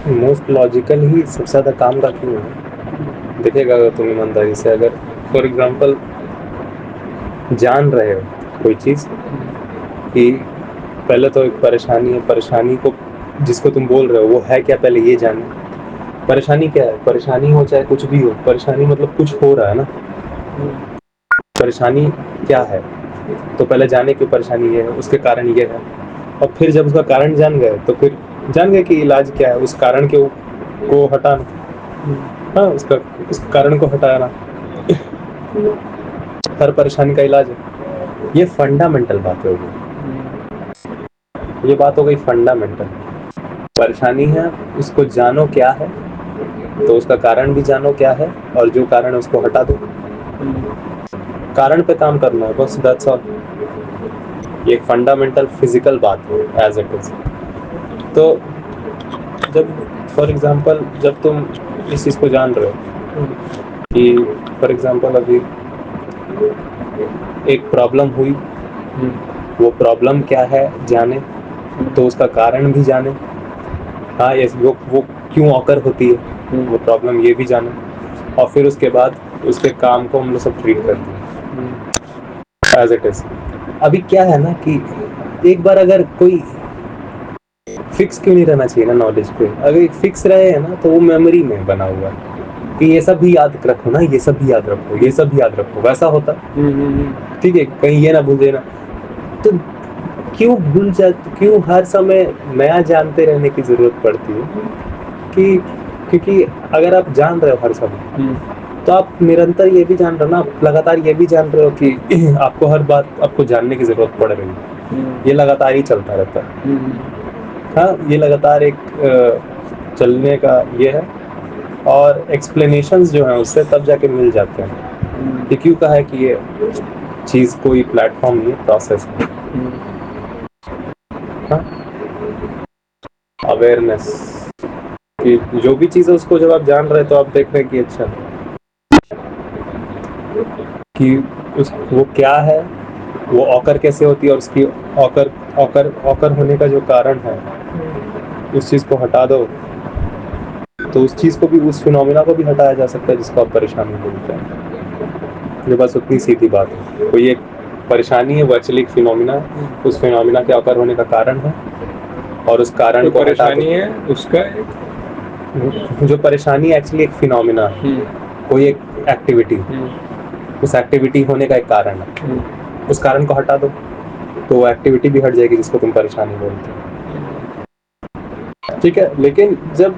Most logical ही सबसे ज़्यादा काम का क्यों है? देखिएगा अगर तुम ईमानदारी से, अगर फॉर एग्जांपल जान रहे हो कोई चीज़ कि पहले तो एक परेशानी है, परेशानी को जिसको तुम बोल रहे हो वो है क्या, पहले ये जाने। परेशानी क्या है? परेशानी हो चाहे कुछ भी हो, परेशानी मतलब कुछ हो रहा है ना। परेशानी क्या है तो पहले जाने की परेशानी ये है, उसके कारण ये है, और फिर जब उसका कारण जान गए तो फिर जान गए कि इलाज क्या है, उस कारण को हटाना। हाँ, उस कारण को हटाना हर परेशानी का इलाज है। ये फंडामेंटल बात होगी, ये बात हो गई फंडामेंटल। परेशानी है, उसको जानो क्या है, तो उसका कारण भी जानो क्या है, और जो कारण है उसको हटा दो। कारण पे काम करना है बस, दैट्स ऑल। ये एक फंडामेंटल फिजिकल बात है एज इट इज। तो जब फॉर एग्जांपल जब तुम इस चीज़ को जान रहे हो कि फॉर एग्जांपल अभी एक प्रॉब्लम हुई, वो प्रॉब्लम क्या है जाने, तो उसका कारण भी जाने। हाँ, ये वो क्यों ऑकर होती है, वो प्रॉब्लम ये भी जाने, और फिर उसके बाद उसके काम को हम लोग सब ट्रीट करते हैं एज इट इज। अभी क्या है ना कि एक बार अगर कोई फिक्स क्यों नहीं रहना चाहिए ना नॉलेज पे, अगर फिक्स रहे है ना तो वो मेमोरी में बना हुआ है कि ये सब भी याद रखो ना, ये सब भी याद रखो, ये सब भी याद रखो, वैसा होता। ठीक है, कहीं ये ना भूल देना। तो क्यों भूल जाते, क्यों हर समय नया जानते रहने की जरूरत पड़ती है? कि क्योंकि अगर आप जान रहे हो हर समय, तो आप निरंतर ये भी जान रहे हो ना, आप लगातार ये भी जान रहे हो कि आपको हर बात आपको जानने की जरूरत पड़ रही है। ये लगातार ही चलता रहता है। हाँ, ये लगातार एक चलने का ये है, और एक्सप्लेनेशंस जो हैं उससे तब जाके मिल जाते हैं कि क्यों कहा है कि ये चीज़ कोई प्लेटफॉर्म नहीं है, प्रोसेस है। हाँ, अवेयरनेस कि जो भी चीज़ है उसको जब आप जान रहे हैं तो आप देख रहे हैं कि अच्छा कि वो क्या है, वो ऑकर कैसे होती है, और उसकी ऑकर ऑकर ऑकर होने का जो कारण है, उस चीज़ को हटा दो तो उस चीज़ को भी, उस फिनोमिना को भी हटाया जा सकता है जिसको आप परेशानी बोलते हैं। ये बस उतनी सीधी बात है। कोई एक परेशानी है, वो एक्चुअली एक फिनोमिना है, उस फिनोमिना के ऑकर होने का कारण है, और उस कारण को परेशानी है उसका जो परेशानी एक्चुअली एक फिनोमिना है, कोई एक एक्टिविटी, उस एक्टिविटी होने का एक कारण है, उस कारण को हटा दो तो वो एक्टिविटी भी हट जाएगी जिसको तुम परेशानी बोलते हो। ठीक है, लेकिन जब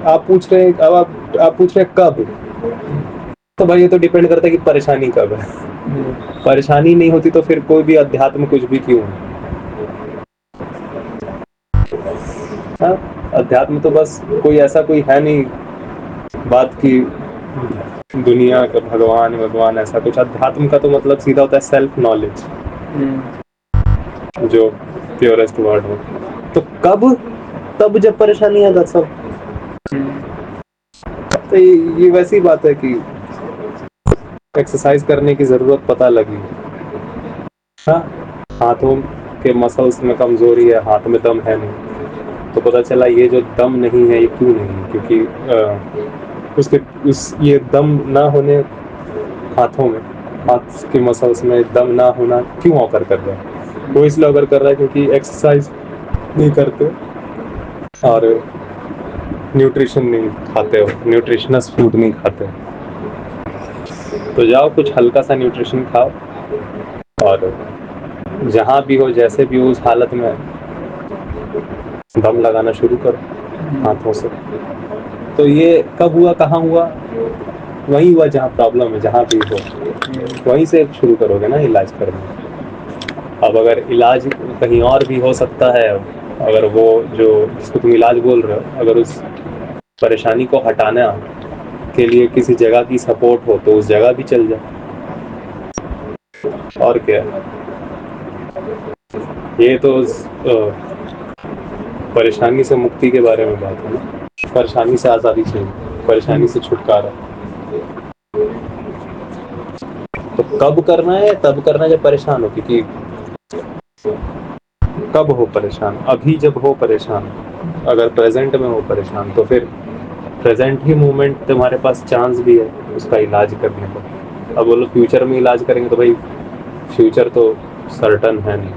आप पूछ रहे हैं, अब आप पूछ रहे हैं कब, तो भाई ये तो डिपेंड करता है कि परेशानी कब है। परेशानी नहीं होती तो फिर कोई भी अध्यात्म कुछ भी क्यों है? हाँ, अध्यात्म तो बस कोई ऐसा कोई है नहीं बात की दुनिया का भगवान भगवान ऐसा कुछ। अध्यात्म का तो मतलब सीधा होता है सेल्फ नॉलेज, जो प्योरेस्ट वर्ड हो। तो कब? तब जब परेशानी आएगा सब। तो ये वैसी बात है कि एक्सरसाइज करने की जरूरत पता लगी। हाँ, हाथों के मसल्स में कमजोरी है, हाथ में दम है नहीं, तो पता चला ये जो दम नहीं है ये क्यों नहीं है, क्योंकि ये दम ना होने, हाथों में, हाथ के मसल्स में दम ना होना क्यों ऑकर कर रहा है? वो इसलिए ऑकर कर रहा है क्योंकि एक्सरसाइज नहीं करते और न्यूट्रिशन नहीं खाते हो, न्यूट्रिशनस फूड नहीं खाते। तो जाओ कुछ हल्का सा न्यूट्रिशन खाओ, और जहाँ भी हो जैसे भी हो उस हालत में दम लगाना शुरू करो हाथों से। तो ये कब हुआ, कहाँ हुआ? वहीं हुआ जहाँ प्रॉब्लम है, जहाँ भी हो वहीं से शुरू करोगे ना इलाज करना। अब अगर इलाज कहीं और भी हो सकता है, अगर वो जो जिसको तुम इलाज बोल रहे हो, अगर उस परेशानी को हटाना के लिए किसी जगह की सपोर्ट हो तो उस जगह भी चल जाए। और क्या, ये तो परेशानी से मुक्ति के बारे में बात है ना। परेशानी से आज़ादी चाहिए, परेशानी से छुटकारा। तो कब करना है? तब करना है जब परेशान हो। क्योंकि कब हो परेशान? अभी जब हो परेशान, अगर प्रेजेंट में हो परेशान तो फिर प्रेजेंट ही मोमेंट तुम्हारे पास चांस भी है उसका इलाज करने का। अब बोलो फ्यूचर में इलाज करेंगे तो भाई फ्यूचर तो सर्टन है नहीं,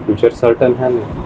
फ्यूचर सर्टन है नहीं।